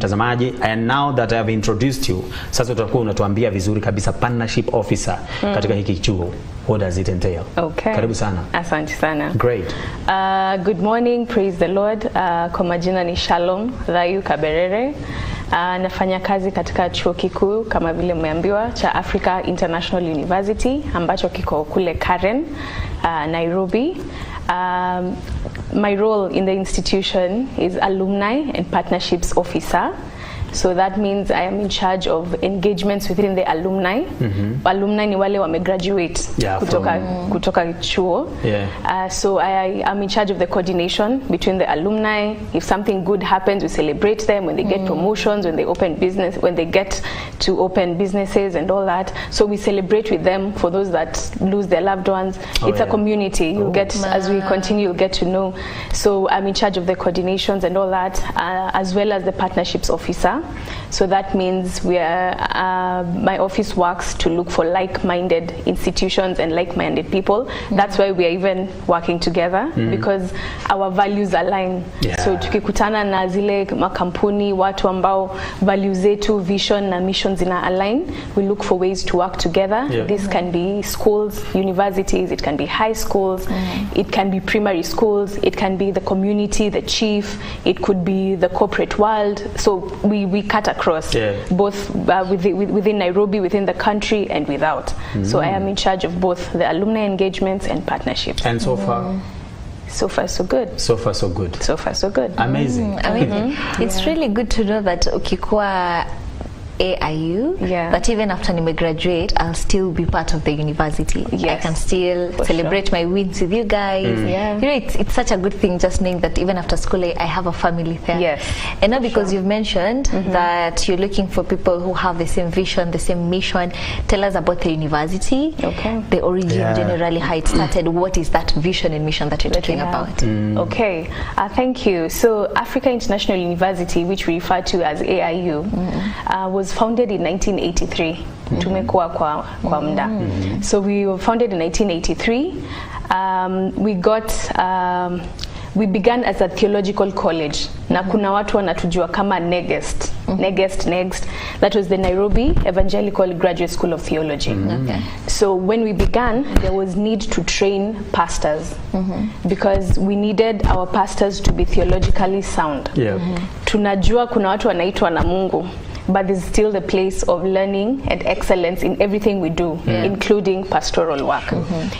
mtazamaji, and now that I have introduced you, sasa utakuwa unatuambia vizuri kabisa partnership officer katika hiki chuo. What does it entail? Okay. Karibu sana. Asante sana. Great. Good morning, praise the Lord. Kwa majina ni Shalom Thayu Kaberere. Nafanya kazi katika chuo kikuu kama vile mmeambiwa cha Africa International University ambacho kiko kule Karen, Nairobi. My role in the institution is Alumni and Partnerships Officer. So that means I am in charge of engagements within the alumni. Alumni ni wale wamegraduate kutoka chuo. So I am in charge of the coordination between the alumni. If something good happens, we celebrate them when they get promotions, when they open business, when they get to open businesses and all that. So we celebrate with them. For those that lose their loved ones, it's a community. You'll get, as we continue, you'll get to know. So I'm in charge of the coordinations and all that, as well as the partnerships officer. So that means we are, my office works to look for like-minded institutions and like-minded people. That's why we are even working together, because our values align. So tukikutana na zile makampuni, watu ambao values zetu, vision na mission zina align, we look for ways to work together. This can be schools, universities, it can be high schools, it can be primary schools, it can be the community, the chief, it could be the corporate world. So we cut across both within Nairobi, within the country, and without. So I am in charge of both the alumni engagements and partnerships. And so far? So far, so good. So far, so good. So far, so good. Amazing. Amazing. It's really good to know that ukikuwa AIU, that even after I graduate, I'll still be part of the university. I can still celebrate my wins with you guys. You know, it's such a good thing just knowing that even after school, I have a family there. And now because you've mentioned that you're looking for people who have the same vision, the same mission, tell us about the university, the origin, generally how it started. What is that vision and mission that you're talking about? Okay, thank you. So Africa International University, which we refer to as AIU, was founded in 1983. Tumekuwa kwa muda. So we were founded in 1983. We began as a theological college. Na kuna watu wanatujua kama Next. That was the Nairobi Evangelical Graduate School of Theology. So when we began, there was need to train pastors because we needed our pastors to be theologically sound. Tunajua kuna watu wanaitwa na Mungu, but there's still the place of learning and excellence in everything we do, including pastoral work.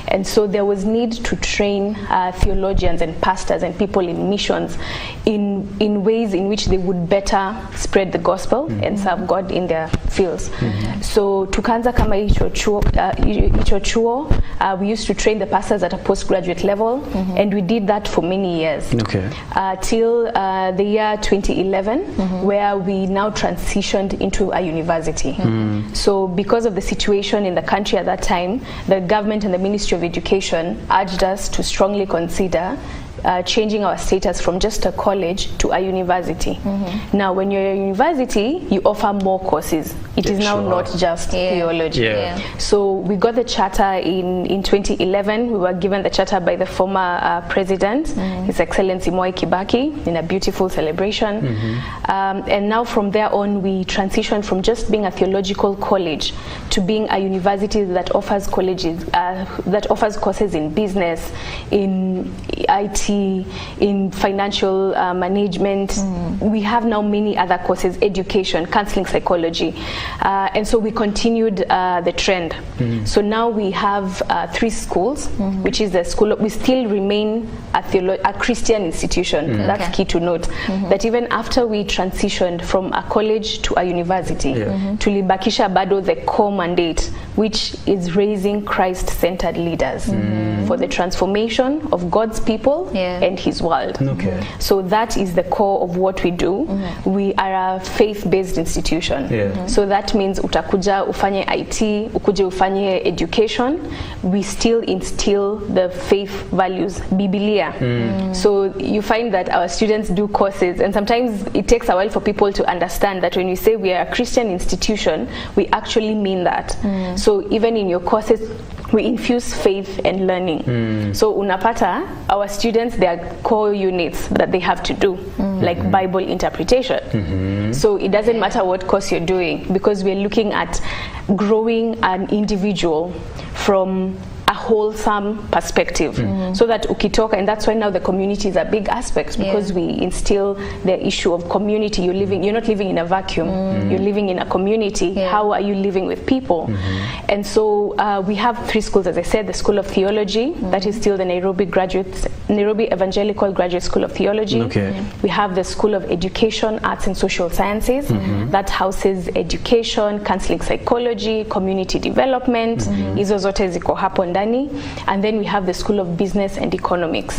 And so there was need to train theologians and pastors and people in missions in ways in which they would better spread the gospel and serve God in their fields. So tukaanza kama hicho chuo, we used to train the pastors at a postgraduate level, and we did that for many years. Till the year 2011, where we now transitioned into a university. So because of the situation in the country at that time, the government and the Ministry of Education urged us to strongly consider changing our status from just a college to a university. Now when you're a university, you offer more courses. It is now not just theology. So we got the charter in 2011. We were given the charter by the former president, His Excellency Mwai Kibaki, in a beautiful celebration. And now from there on, we transitioned from just being a theological college to being a university that offers courses in business, in IT, in financial management. We have now many other courses, education, counseling, psychology. And so we continued the trend. So now we have 3 schools, which is the school. We still remain a Christian institution. That's key to note. That even after we transitioned from a college to a university, tulibakisha bado the core mandate, which is raising Christ-centered leaders for the transformation of God's people and His world. So that is the core of what we do. We are a faith-based institution. So that means utakuja ufanye IT, ukuje ufanye education. We still instill the faith values, Biblia. So you find that our students do courses, and sometimes it takes a while for people to understand that when we say we are a Christian institution, we actually mean that. So even in your courses, we infuse faith and learning. So unapata, our students, there are core units that they have to do, like Bible interpretation. So it doesn't matter what course you're doing, because we're looking at growing an individual from a wholesome perspective, so that ukitoka, and that's why now the community is a big aspect, because we instill the issue of community. You're not living in a vacuum, you're living in a community. How are you living with people? And so we have 3 schools, as I said: the School of Theology, that is still the Nairobi Evangelical Graduate School of Theology. We have the School of Education, Arts and Social Sciences, that houses education, counseling, psychology, community development. Hizo zote ziko hapo ndani. And then we have the School of Business and Economics.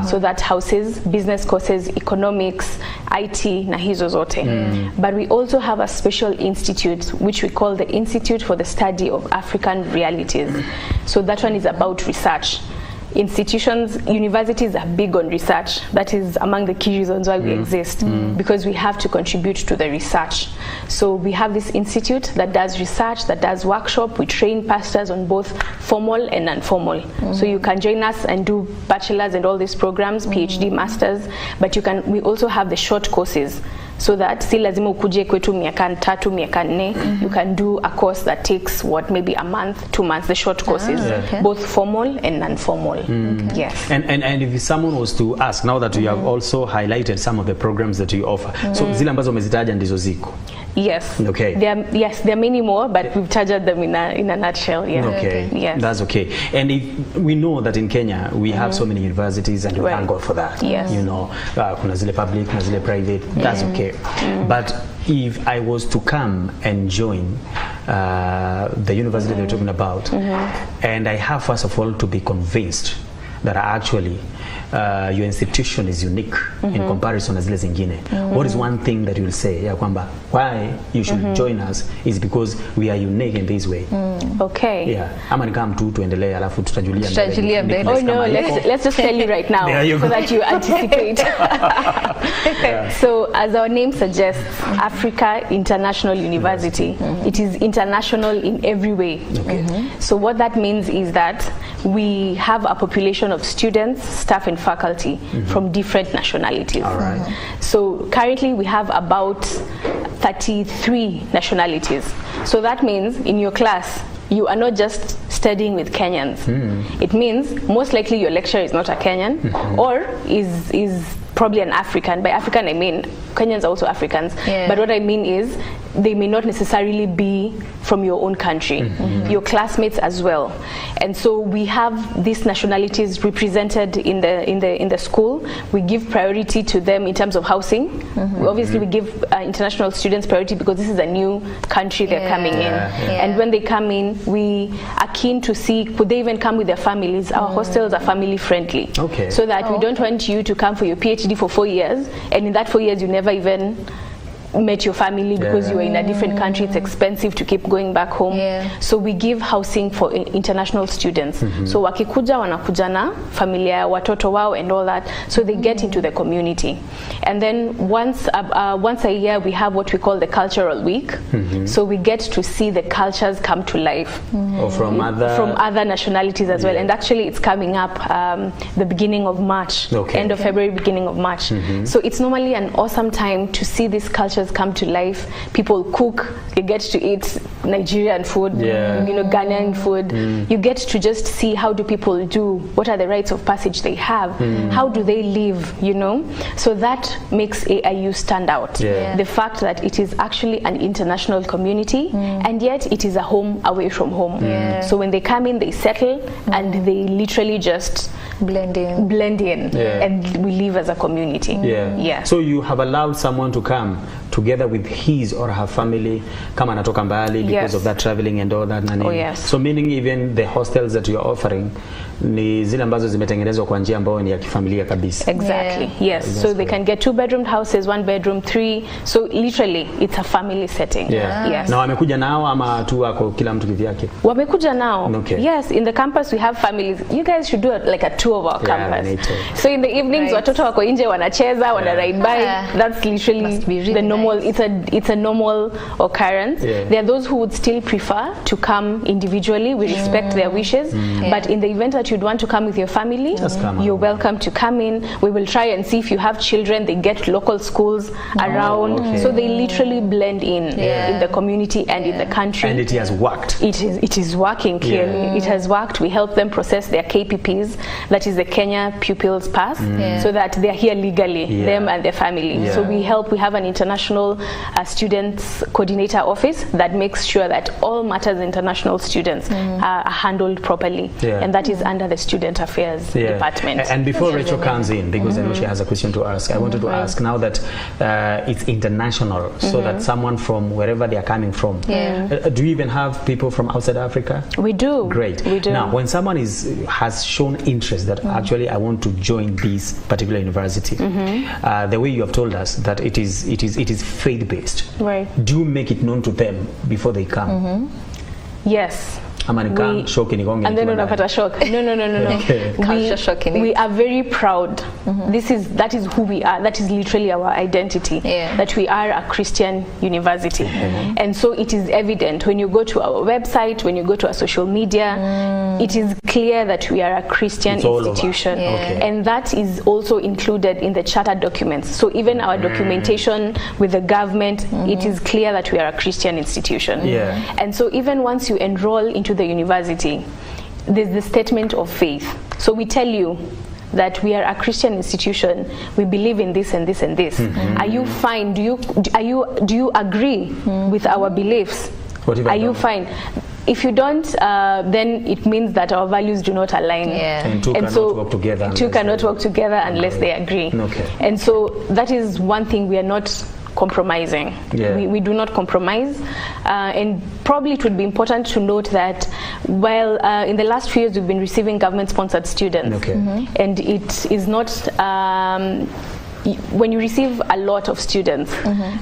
So that houses business courses, economics, IT, na hizo zote. But we also have a special institute, which we call the Institute for the Study of African Realities. So that one is about research. Institutions, universities are big on research. That is among the key reasons why we exist, because we have to contribute to the research. So we have this institute that does research, that does workshop. We train pastors on both formal and non-formal. So you can join us and do bachelor's and all these programs, PhD, masters, but we also have the short courses. So that si lazima ukuje kwetu miaka 3, miaka 4, you can do a course that takes maybe a month, 2 months, the short courses, both formal and non-formal. Yes. And if someone was to ask, now that you have also highlighted some of the programs that you offer, so zile ambazo umezitaja ndizo ziko? Yes. Okay. There are many more, but we've charged them in a nutshell. Yeah. Okay. Yes. That's okay. And if we know that in Kenya we have so many universities, and we thank God for that. Yes. You know, kuna zile public, kuna zile private. That's okay. But if I was to come and join the university they're talking about, and I have first of all to be convinced that actually your institution is unique in comparison na zile zingine. What is one thing that you'll say ya kwamba why you should join us is because we are unique in this way? Okay. Yeah. Ama nikam tu tuendelee alafu tutajulia mbele. Oh no, let's just tell you right now so that you anticipate. So as our name suggests, Africa International University, it is international in every way. So what that means is that we have a population of students, staff and faculty from different nationalities. All right. So currently we have about 33 nationalities. So that means in your class you are not just studying with Kenyans. It means most likely your lecturer is not a Kenyan, or is probably an African. By African I mean Kenyans are also Africans, but what I mean is they may not necessarily be from your own country, your classmates as well. And so we have these nationalities represented in the school. We give priority to them in terms of housing. Obviously we give international students priority because this is a new country they're coming in. And when they come in, we are keen to see, could they even come with their families? Our hostels are family friendly. Okay. So that we don't want you to come for your PhD for 4 years, and in that 4 years you never even met your family because you were in a different country. It's expensive to keep going back home. So we give housing for international students. So wakikuja wanakuja na familia ya watoto wao and all that, so they get into the community. And then once a year we have what we call the cultural week. So we get to see the cultures come to life. Or from other nationalities as well. And actually it's coming up the beginning of March, end of February, beginning of March. So it's normally an awesome time to see these cultures come to life. People cook, you get to eat Nigerian food, you know, Ghanaian food. You get to just see how do people do, what are the rites of passage they have, how do they live, you know. So that makes AIU stand out. The fact that it is actually an international community, and yet it is a home away from home. So when they come in, they settle, and they literally just blend in, and we live as a community. So you have allowed someone to come together with his or her family, kama anatoka mbali because of that traveling and all that. So meaning even the hostels that you are offering ni zile ambazo zimetengenezwa kwa njia ambayo ni ya kifamilia kabisa. Exactly. Yes. So they can get 2-bedroom houses, 1-bedroom, 3. So literally it's a family setting. Yes. Na wamekuja nao ama tu wako kila mtu kivyake? Wamekuja nao. Yes, in the campus we have families. You guys should do like a tour of our campus. So in the evenings watoto wako nje wanacheza, wana ride by. That's literally the normal normal. It's a normal occurrence. Yeah. There are those who would still prefer to come individually. We respect their wishes, but in the event that you'd want to come with your family, you're welcome to come in. We will try and see if you have children. They get local schools around, so they literally blend in the community and in the country. And it has worked. It is working clearly. It has worked. We help them process their KPPs, that is the Kenya Pupils Pass, so that they're here legally, them and their family. So we help. We have an international students coordinator office that makes sure that all matters international students are handled properly, and that is under the Student Affairs Department. And before Rachel comes in, because I know she has a question to ask, I wanted to ask now that it's international, so that someone from wherever they are coming from, do you even have people from outside Africa? We do. Great. We do. Now, when someone has shown interest that actually I want to join this particular university, the way you have told us that it is faith-based. Right. Do you make it known to them before they come? Yes. And then unapata shock. No. Okay. We are very proud. That is who we are. That is literally our identity. That we are a Christian university. And so it is evident when you go to our website, when you go to our social media, it is clear that we are a Christian institution. And that is also included in the charter documents. So even our documentation with the government, it is clear that we are a Christian institution. And so even once you enroll into the university, there's the statement of faith. So we tell you that we are a Christian institution. We believe in this and this and this. Are you fine? Do you agree with our beliefs? Are you fine? If you don't, then it means that our values do not align. And two cannot work together. Two cannot work together unless they agree. And so that is one thing we are not compromising. We do not compromise, and probably it would be important to note that while in the last few years we've been receiving government-sponsored students, and it is not when you receive a lot of students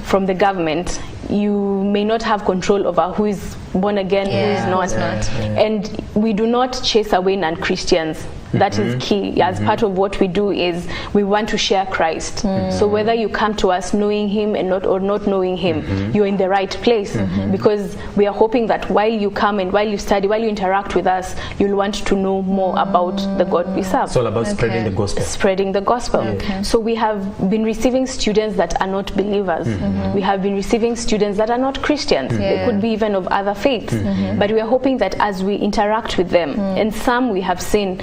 from the government, you may not have control over who is born again, who is not. And we do not chase away non-Christians. That is key. As part of what we do is we want to share Christ. So whether you come to us knowing him and not knowing him, you're in the right place, because we are hoping that while you come and while you study, while you interact with us, you'll want to know more about the God we serve. It's all about spreading the gospel. Spreading the gospel. So we have been receiving students that are not believers. We have been receiving students that are not Christians. They could be even of other faiths. But we are hoping that as we interact with them, and some we have seen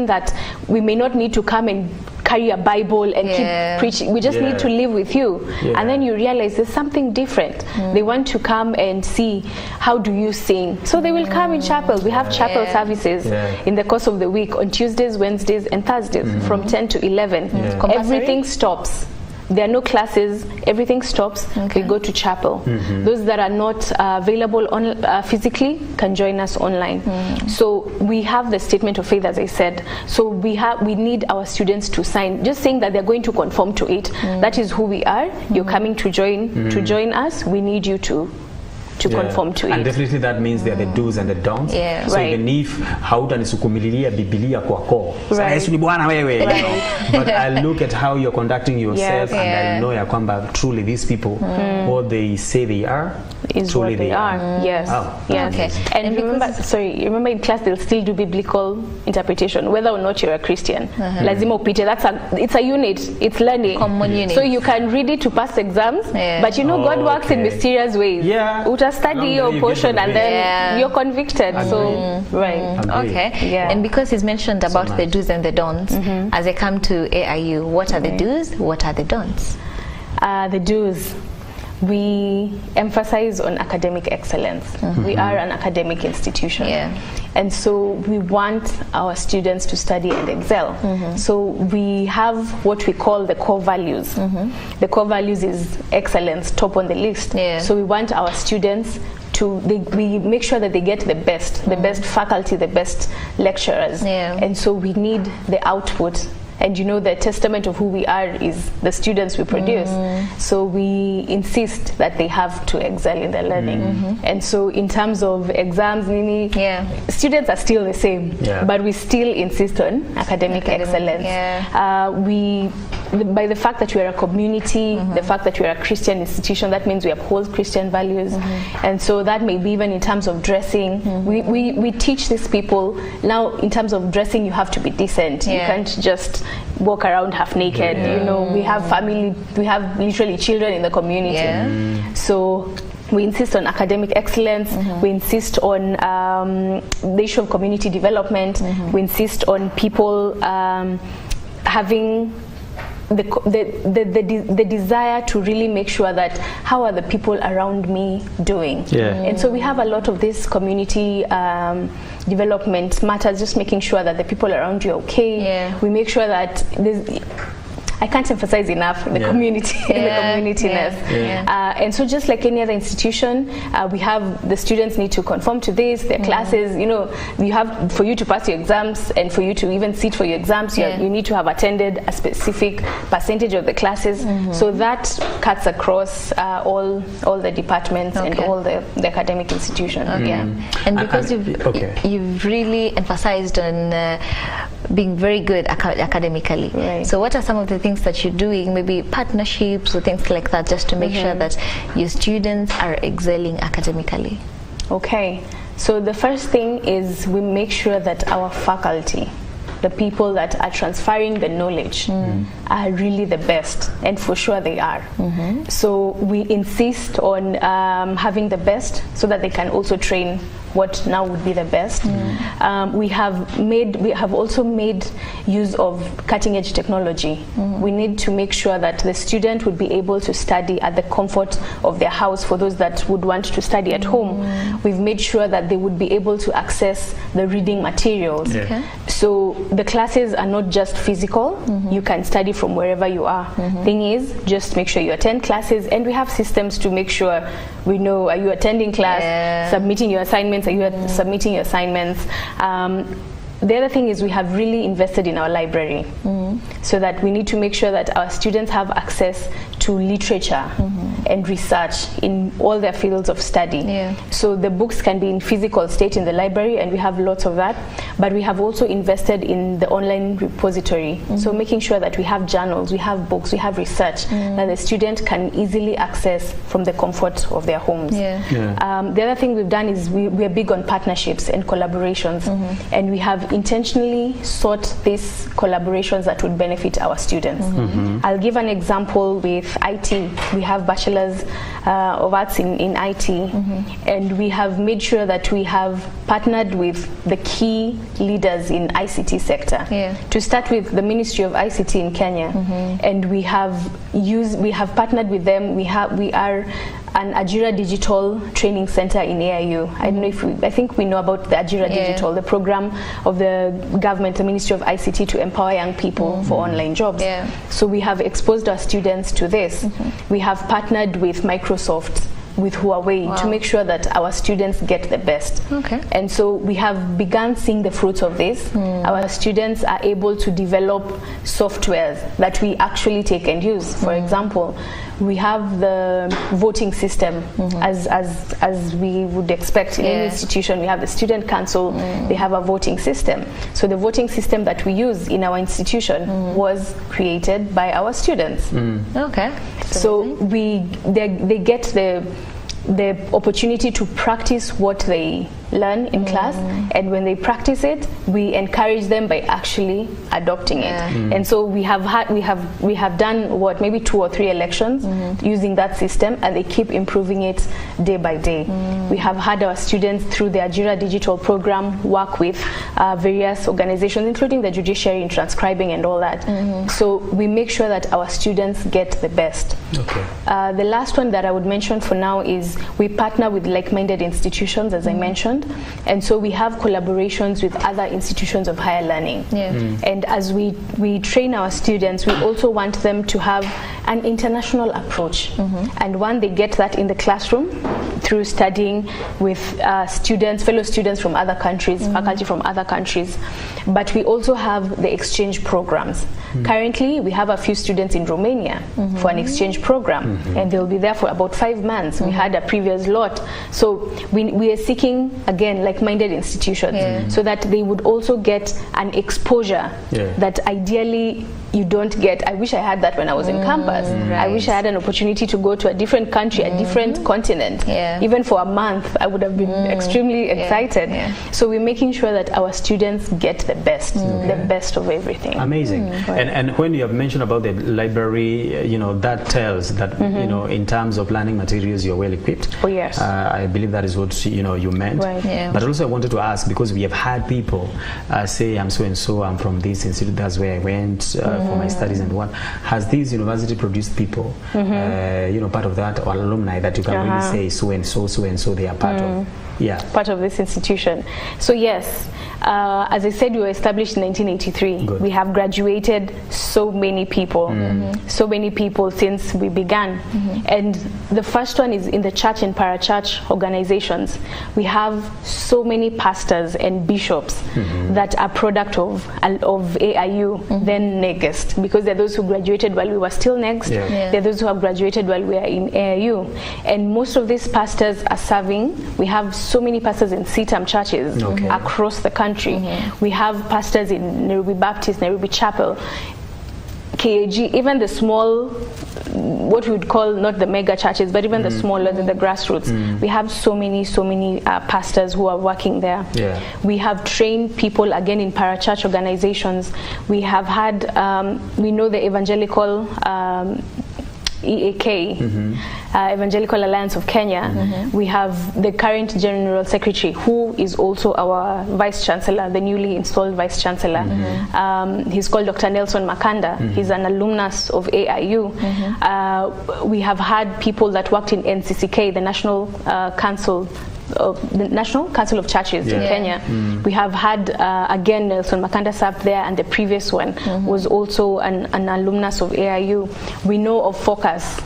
that we may not need to come and carry a Bible and keep preaching. We just need to live with you. And then you realize there's something different. They want to come and see, how do you sing? So they will come in chapel. We have chapel services in the course of the week on Tuesdays, Wednesdays, and Thursdays from 10 to 11. Everything stops. There are no classes, everything stops, we go to chapel. Those that are not available physically can join us online. So we have the statement of faith, as I said. So we need our students to sign, just saying that they're going to conform to it. That is who we are. You're coming to join us. We need you to conform to it. And definitely that means there are the do's and the don'ts. So even if hautanisukumililia Biblia kwako, Yesu ni Bwana wewe, but I look at how you're conducting yourself, and I know ya kwamba truly these people, what they say they are, is truly what they are. Yes. And remember in class they'll still do biblical interpretation, whether or not you're a Christian. Lazima upite. It's a unit. It's learning. Common unit. So you can read it to pass exams, but you know God works in mysterious ways. Study your portion and then you're convicted. So and because he's mentioned about the do's and the don'ts, as I come to AIU, what are the do's, what are the don'ts? The do's, we emphasize on academic excellence. We are an academic institution, and so we want our students to study and excel. So we have what we call the core values. The core values is excellence, top on the list. So we want our students we make sure that they get the best faculty, the best lecturers, and so we need the output. And you know, the testament of who we are is the students we produce. So we insist that they have to excel in their learning. And so in terms of exams, students are still the same, but we still insist on academic excellence. by the fact that we are a community, the fact that we are a Christian institution, that means we uphold Christian values. And so that may be even in terms of dressing. We teach these people, now in terms of dressing, you have to be decent. You can't just walk around half naked. You know, we have family, we have literally children in the community. So we insist on academic excellence. We insist on the issue of community development. We insist on people having the desire to really make sure that how are the people around me doing. And so we have a lot of this community development matters, just making sure that the people around you are okay. We make sure that I can't emphasize enough the community, the communityness. And so just like any other institution, we have the students need to conform to this, their classes, you know, you have, for you to pass your exams and for you to even sit for your exams, you need to have attended a specific percentage of the classes. So that cuts across all the departments and all the academic institutions. And because you've really emphasized on being very good academically. So what are some of the things that you're doing, maybe partnerships or things like that, just to make sure that your students are excelling academically? Okay, so the first thing is we make sure that our faculty, the people that are transferring the knowledge, are really the best, and for sure they are. So we insist on having the best so that they can also train what now would be the best. We have also made use of cutting edge technology. We need to make sure that the student would be able to study at the comfort of their house. For those that would want to study at home, we've made sure that they would be able to access the reading materials. So the classes are not just physical, you can study from wherever you are. Thing is, just make sure you attend classes, and we have systems to make sure we know, are you attending class, submitting your assignments, are you submitting your assignments. The other thing is we have really invested in our library, so that we need to make sure that our students have access to literature and research in all their fields of study. So the books can be in physical state in the library, and we have lots of that, but we have also invested in the online repository. So making sure that we have journals, we have books, we have research that the student can easily access from the comfort of their homes. The other thing we've done is we are big on partnerships and collaborations, and we have intentionally sought these collaborations that would benefit our students. I'll give an example with IT. We have bachelors of arts in IT, and we have made sure that we have partnered with the key leaders in ICT sector. To start with, the Ministry of ICT in Kenya, and we have partnered with them. We are an Ajira Digital Training Center in AIU. I don't know if I think we know about the Ajira Digital, the program of the government, the Ministry of ICT, to empower young people for online jobs. So we have exposed our students to this. We have partnered with Microsoft, with Huawei, to make sure that our students get the best. And so we have begun seeing the fruits of this. Our students are able to develop softwares that we actually take and use. For example, we have the voting system, as we would expect in any institution. We have the student council, they have a voting system. So the voting system that we use in our institution was created by our students. So they get the opportunity to practice what they learn in class, and when they practice it, we encourage them by actually adopting it. And so we have done what, maybe 2 or 3 elections using that system, and they keep improving it day by day. We have had our students through the Ajira Digital program work with various organizations, including the judiciary, in transcribing and all that. So we make sure that our students get the best. The last one that I would mention for now is we partner with like-minded institutions, as I mentioned. And so we have collaborations with other institutions of higher learning. And as we train our students, we also want them to have an international approach. And one, they get that in the classroom through studying with fellow students from other countries, faculty from other countries. But we also have the exchange programs. Currently, we have a few students in Romania for an exchange program, and they'll be there for about 5 months. We had a previous lot. So we are seeking, again, like-minded institutions, so that they would also get an exposure that ideally you don't get. I wish I had that when I was in campus. I wish I had an opportunity to go to a different country, a different continent. Even for a month, I would have been extremely excited. So we're making sure that our students get the best of everything. Amazing. And when you have mentioned about the library, you know, that tells that, you know, in terms of learning materials, you're well equipped. Oh, yes. I believe that is what, you know, you meant. But also I wanted to ask, because we have had people say, I'm so-and-so, I'm from this institute, that's where I went for my studies and what. Has this university produced people, you know, part of that, or alumni that you can really say so-and-so, they are part of? Part of this institution. So yes, as I said, we were established in 1983. We have graduated so many people, since we began. And the first one is in the church and parachurch organizations. We have so many pastors and bishops that are product of AIU, then Next, because they're those who graduated while we were still Next. They're those who have graduated while we are in AIU. And most of these pastors are serving. We have so many pastors in CITAM churches across the country. We have pastors in Nairobi Baptist, Nairobi Chapel, KAG, even the small, what we would call not the mega churches, but even the smaller, the grassroots. We have so many pastors who are working there. We have trained people again in parachurch organizations. We have had, we know the evangelical EAK, Evangelical Alliance of Kenya. We have the current General Secretary, who is also our Vice Chancellor, the newly installed Vice Chancellor. He's called Dr. Nelson Makanda. He's an alumnus of AIU. We have had people that worked in NCCK, the National Council of Churches in Kenya. We have had, again, Nelson Makanda served there, and the previous one was also an alumnus of AIU. We know of Focus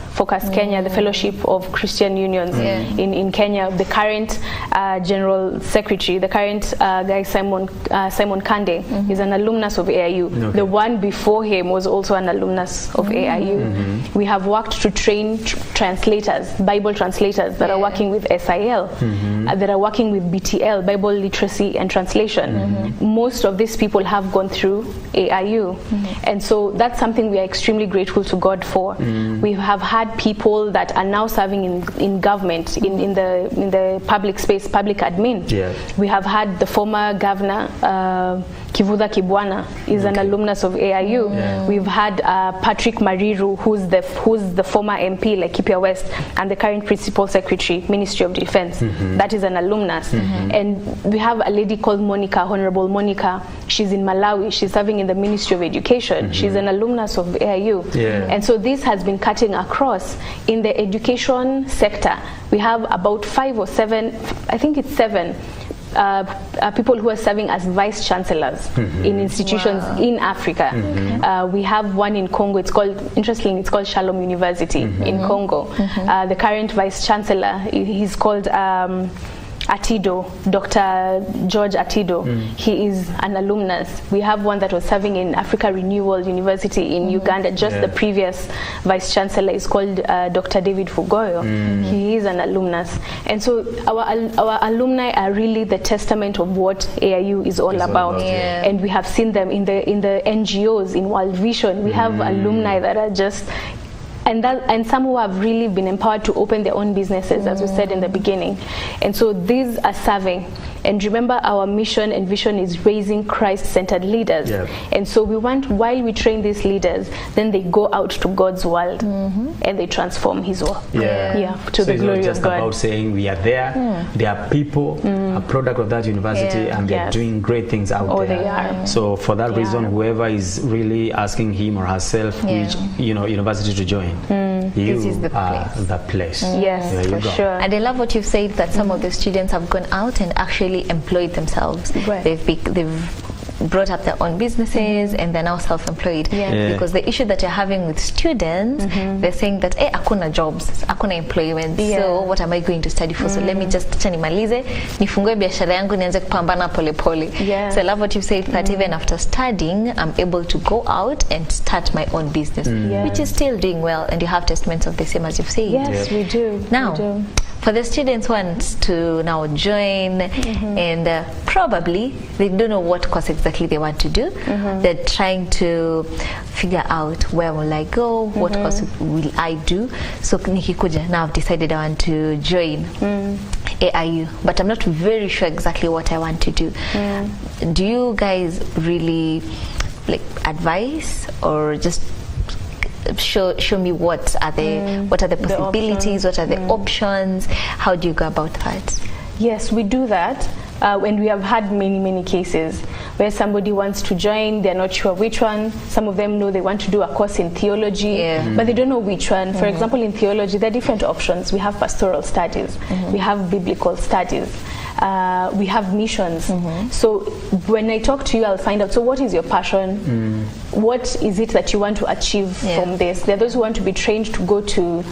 Kenya, the Fellowship of Christian Unions in Kenya. The current General Secretary, the current guy, Simon Kande, is an alumnus of AIU. The one before him was also an alumnus of AIU. We have worked to train translators, Bible translators that are working with SIL, that are working with BTL, Bible Literacy and Translation. Most of these people have gone through AIU. And so that's something we are extremely grateful to God for. We have had people that are now serving in government, in the public space, public admin. We have had the former governor, Kivutha Kibwana, is an alumnus of AIU. We've had Patrick Mariru, who's the former MP, like Laikipia West, and the current Principal Secretary, Ministry of Defense. That is an alumnus. And we have a lady called Monica, Honorable Monica. She's in Malawi. She's serving in the Ministry of Education. She's an alumnus of AIU. And so this has been cutting across. In the education sector, we have about 5 or 7, I think it's 7, people who are serving as vice chancellors in institutions in Africa. We have one in Congo. Interestingly, it's called Shalom University in Congo. The current vice chancellor, he's called Atido, Dr. George Atido. He is an alumnus. We have one that was serving in Africa Renewal University in Uganda. Just the previous vice chancellor is called Dr. David Fugoyo. He is an alumnus. And so our alumni are really the testament of what AIU is all about. And we have seen them in the NGOs, in World Vision. We have alumni that are just, and some who have really been empowered to open their own businesses, as we said in the beginning. And so these are serving. And remember, our mission and vision is raising Christ-centered leaders. And so we want, while we train these leaders, then they go out to God's world and they transform His world. To the glory of God. So it's not just about saying we are there. There are people, a product of that university, and they're doing great things out there. They are. So for that reason, whoever is really asking him or herself which university to join, this is the place. The place. Yes, for sure. And I love what you've said, that some of the students have gone out and actually employed themselves. They've brought up their own businesses and they're now self-employed. Because the issue that you're having with students, they're saying that hakuna jobs, hakuna employment, so what am I going to study for? So let me just acha nimalize, nifungue biashara yangu nianze kupambana pole pole. So I love what you said, that even after studying, I'm able to go out and start my own business, which is still doing well, and you have testaments of the same as you've said. Yes, we do. Now, for the students who want to now join, and probably they don't know what course exactly they want to do. They're trying to figure out, where will I go, what course will I do. So nikikuja, now I've decided I want to join AIU, but I'm not very sure exactly what I want to do. Do you guys really like advise, or just show me what are the possibilities, what are the options? How do you go about that? Yes, we do that. And we have had many cases where somebody wants to join, they're not sure which one. Some of them know they want to do a course in theology, but they don't know which one. For example, in theology, there are different options. We have pastoral studies, we have biblical studies, we have missions. So when I talk to you, I'll find out, so what is your passion? What is it that you want to achieve from this? There are those who want to be trained to go to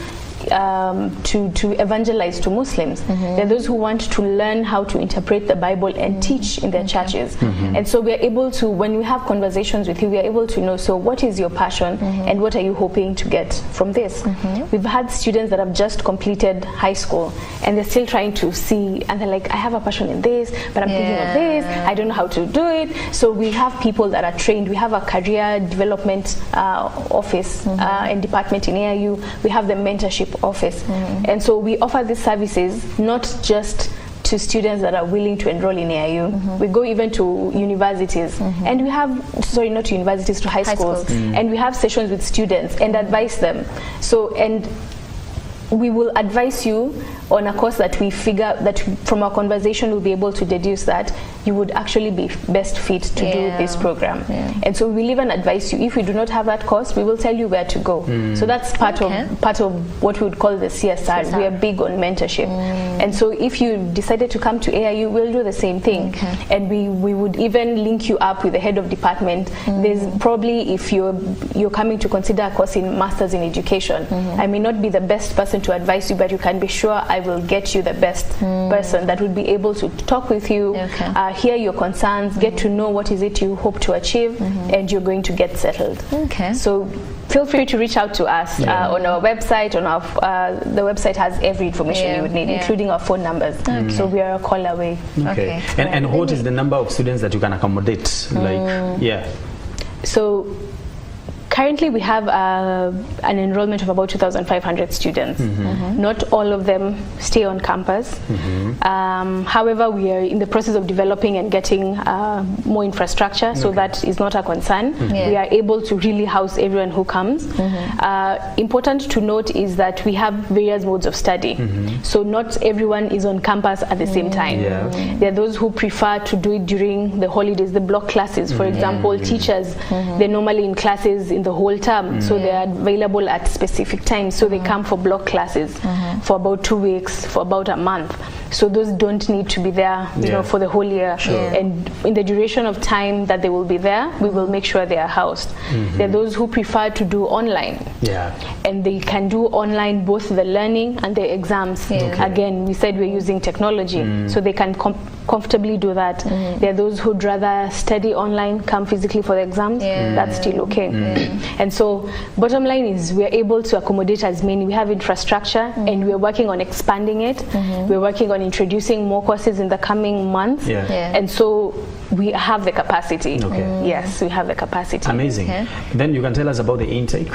evangelize to Muslims. There are those who want to learn how to interpret the Bible and teach in their churches. And so we are able to, when we have conversations with you, we are able to know, so what is your passion and what are you hoping to get from this? We've had students that have just completed high school and they're still trying to see, and they're like, I have a passion in this, but I'm thinking of this, I don't know how to do it. So we have people that are trained. We have a career development office and department in AIU. We have the mentorship office, and so we offer these services not just to students that are willing to enroll in AIU. We go even to universities, and we have, sorry, not to universities, to high schools, and we have sessions with students and advise them. So, and we will advise you on a course that we figure that from our conversation we'll be able to deduce that you would actually be best fit to do this program. And so we'll even advise you, if we do not have that course, we will tell you where to go. So that's part of what we would call the CSR. We are big on mentorship. And so if you decided to come to AIU, we'll do the same thing. And we would even link you up with the head of department. There's probably, if you're coming to consider a course in Masters in Education, I may not be the best person to advise you, but you can be sure I will get you the best person that would be able to talk with you, hear your concerns, get to know what is it you hope to achieve, and you're going to get settled. So feel free to reach out to us on our website. On our the website has every information you would need, including our phone numbers. So we are a call away. And what is the number of students that you can accommodate? So currently we have an enrollment of about 2,500 students. Not all of them stay on campus. However, we are in the process of developing and getting more infrastructure, so that is not a concern. We are able to really house everyone who comes. Important to note is that we have various modes of study. So not everyone is on campus at the same time. There are those who prefer to do it during the holidays, the block classes. For example, teachers, they're normally in classes in the whole term, so they are available at specific times, so they come for block classes for about 2 weeks, for about a month. So those don't need to be there, you know, for the whole year. And in the duration of time that they will be there, we will make sure they are housed. There are those who prefer to do online, and they can do online both the learning and the exams. Again, we said we're using technology, so they can comfortably do that. There are those who'd rather study online, come physically for the exams. That's still okay. And so bottom line is we're able to accommodate as many. We have infrastructure, and we're working on expanding it. We're working on introducing more courses in the coming months. And so we have the capacity. Yes, we have the capacity. Amazing. Then you can tell us about the intake.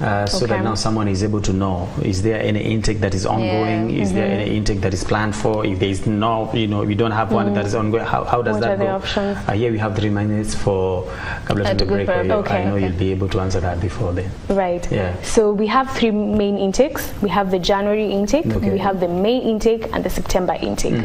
So that now someone is able to know, is there any intake that is ongoing? Is there any intake that is planned for? If there is no, you know, we don't have one that is ongoing, how does that go? Options? Here we have 3 minutes for couple of the break. I know you'll be able to answer that before then. So we have 3 main intakes. We have the January intake, we have the May intake, and the September intake.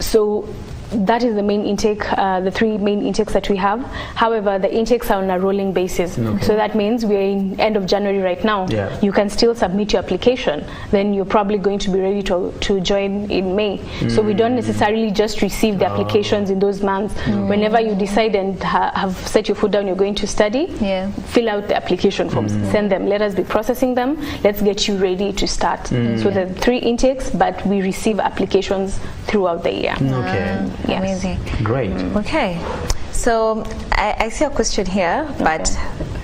So that is the main intake, the 3 main intakes that we have. However, the intakes are on a rolling basis. So that means we're in end of January right now. You can still submit your application. Then you're probably going to be ready to join in May. So we don't necessarily just receive the applications in those months. Whenever you decide and have set your foot down, you're going to study, fill out the application forms, send them. Let us be processing them. Let's get you ready to start. So the 3 intakes, but we receive applications throughout the year. Amazing. Great. Okay. So I see a question here, but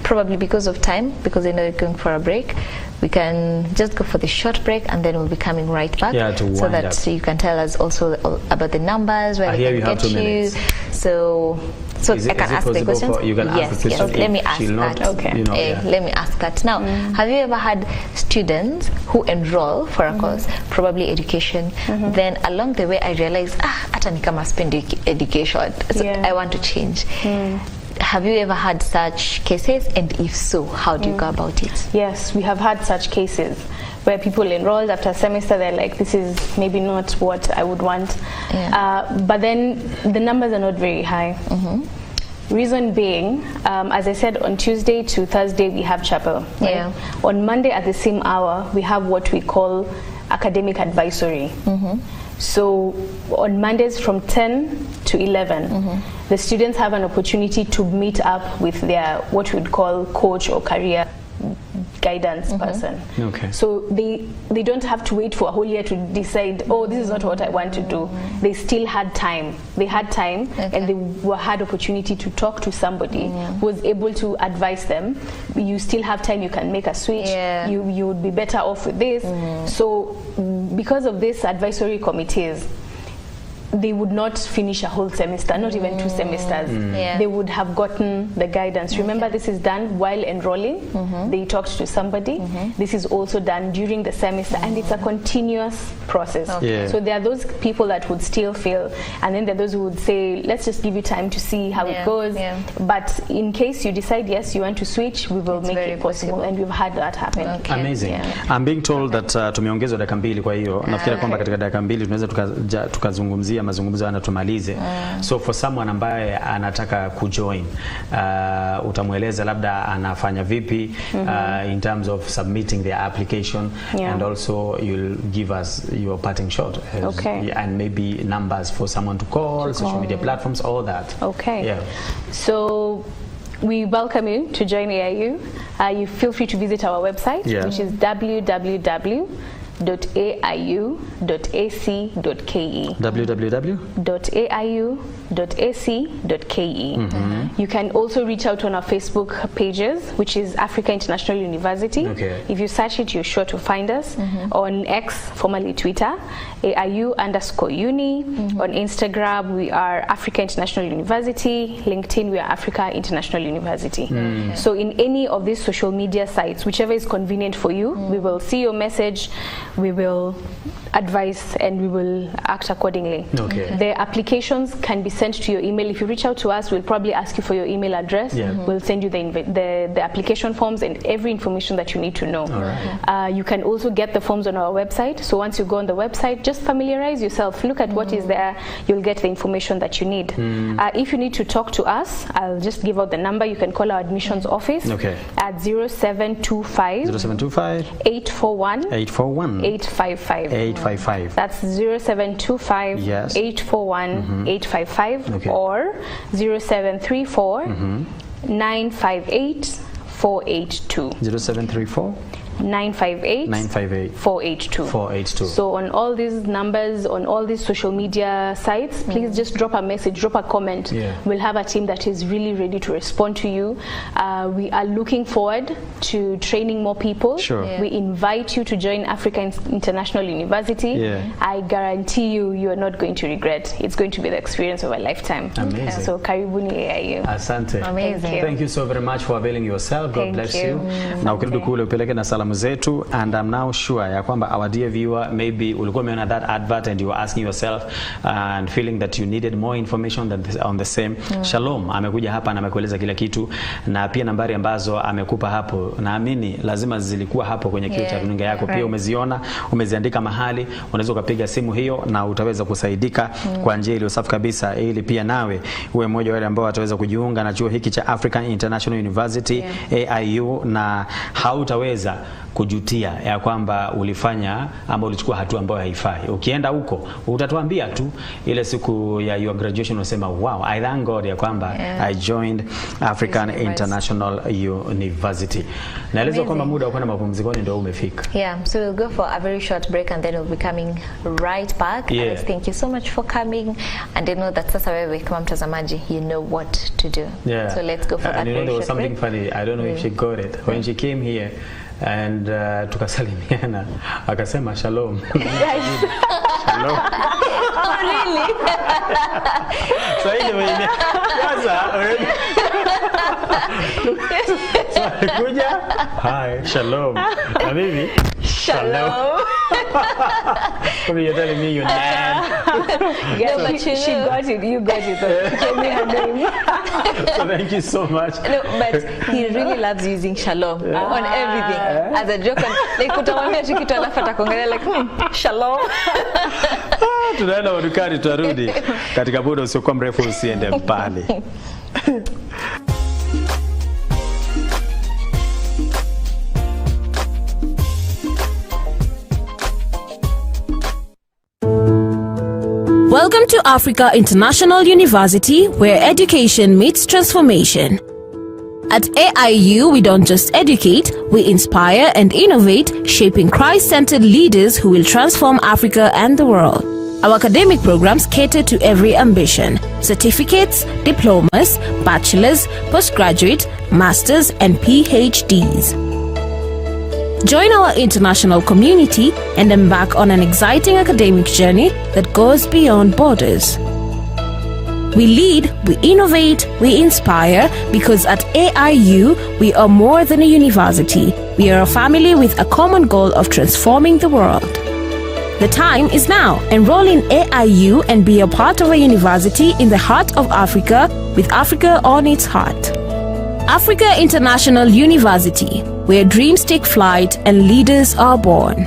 probably because of time, because I know we're going for a break, we can just go for the short break and then we'll be coming right back, so that you can tell us also about the numbers, where they can get you. So I can ask the questions. You can ask the question. Let me ask that. Okay. Let me ask that. Now, have you ever had students who enroll for a course, probably education, then along the way I realized, hata ni kama spend education, so I want to change. Have you ever had such cases, and if so, how do you go about it? Yes, we have had such cases where people enrolled after a semester, they're like, this is maybe not what I would want. But then the numbers are not very high. Reason being, as I said, on Tuesday to Thursday we have chapel. Right? On Monday at the same hour we have what we call academic advisory. So on Mondays from 10 to 11, the students have an opportunity to meet up with their what we'd call coach or career guidance person. So they don't have to wait for a whole year to decide, oh, this is not what I want to do. They still had time. They had time, and they had opportunity to talk to somebody who was able to advise them. You still have time, you can make a switch. You would be better off with this. So because of this advisory committees, they would not finish a whole semester, not even 2 semesters. They would have gotten the guidance. Remember, this is done while enrolling. They talked to somebody. This is also done during the semester, and it's a continuous process. So there are those people that would still fail, and then there are those who would say, let's just give you time to see how it goes. But in case you decide, yes, you want to switch, we will make it possible, and we've had that happen. Amazing. I'm being told that tumeongezwa dakika 2, kwa hiyo nafikiri kwamba katika dakika 2 tunaweza tukazungumzia mazungumzo na tumalize. So for someone ambaye anataka kujoin, utamueleza labda anafanya vipi in terms of submitting their application, and also you'll give us your parting shot and maybe numbers for someone to call, social media platforms, all that. So we welcome you to join AIU. You feel free to visit our website, which is www.aiu.ac.ke. www.aiu.ac.ke. You can also reach out on our Facebook pages, which is Africa International University. If you search it, you're sure to find us. On X, formerly Twitter, AIU_uni. On Instagram, we are Africa International University. LinkedIn, we are Africa International University. So in any of these social media sites, whichever is convenient for you, we will see your message, we will advise, and we will act accordingly. The applications can be sent to your email. If you reach out to us, we'll probably ask you for your email address. We'll send you the application forms and every information that you need to know. You can also get the forms on our website. So once you go on the website, just familiarize yourself, look at what is there, you'll get the information that you need. If you need to talk to us, I'll just give out the number. You can call our admissions office at 0725 841 855. That's 0725 841 855 or 0734 958 482. 0734 958 482. So on all these numbers, on all these social media sites, please just drop a message, drop a comment. We'll have a team that is really ready to respond to you. We are looking forward to training more people. We invite you to join Africa International University. I guarantee you, you are not going to regret. It's going to be the experience of a lifetime. Amazing. So karibuni AIU. Asante. Amazing. Thank you so very much for availing yourself. God bless you. Na ukirudi kule upeleke na salamu zetu, and I'm now sure ya kwamba our dear viewer, maybe ulikuwa umeona that advert and you were asking yourself and feeling that you needed more information than on the same. Shalom amekuja hapa na amekueleza kila kitu, na pia nambari ambazo amekupa hapo naamini lazima zilikuwa hapo kwenye kioo cha runinga yako. Pia umeziona, umeziandika mahali, unaweza ukapiga simu hiyo na utaweza kusaidika kwa njia ile safi kabisa, ili pia nawe uwe mmoja wa wale ambao wataweza kujiunga na chuo hiki cha African International University AIU, na hautaweza kujutia ya kwamba ulifanya ama ulichukua hatua ambayo haifai. Ukienda huko utatuambia tu ile siku ya your graduation unasema wow, I thank God ya kwamba I joined African International University. Naeleza kwamba muda wa kwenda mapumzikoni ndio umefika. Yeah, so we'll go for a very short break and then we'll be coming right back. Yeah. Thank you so much for coming, and I know that sasa wewe kama mtazamaji you know what to do. Yeah. So let's go for that. And you know, there was something break. funny. I don't know if she got it. When she came here and tukasalimiana akasema shalom. Shalom. Oh really? So anyway, so kuja, hi, shalom. Na mimi Shalom. You're telling me you're Yeah, she got it. You got it. Tell me her name. So thank you so much. No, but he really loves using shalom on everything as a joke. Like utamwambia tu kitu alafu atakuangalia like shalom. Tunaenda madukani, tutarudi katika muda usiokuwa mrefu, usiende mbali. Welcome to Africa International University, where education meets transformation. At AIU, we don't just educate, we inspire and innovate, shaping Christ-centered leaders who will transform Africa and the world. Our academic programs cater to every ambition: certificates, diplomas, bachelor's, postgraduate, master's, and PhDs. Join our international community and embark on an exciting academic journey that goes beyond borders. We lead, we innovate, we inspire, because at AIU, we are more than a university. We are a family with a common goal of transforming the world. The time is now. Enroll in AIU and be a part of a university in the heart of Africa, with Africa on its heart. Africa International University, where dreams take flight and leaders are born.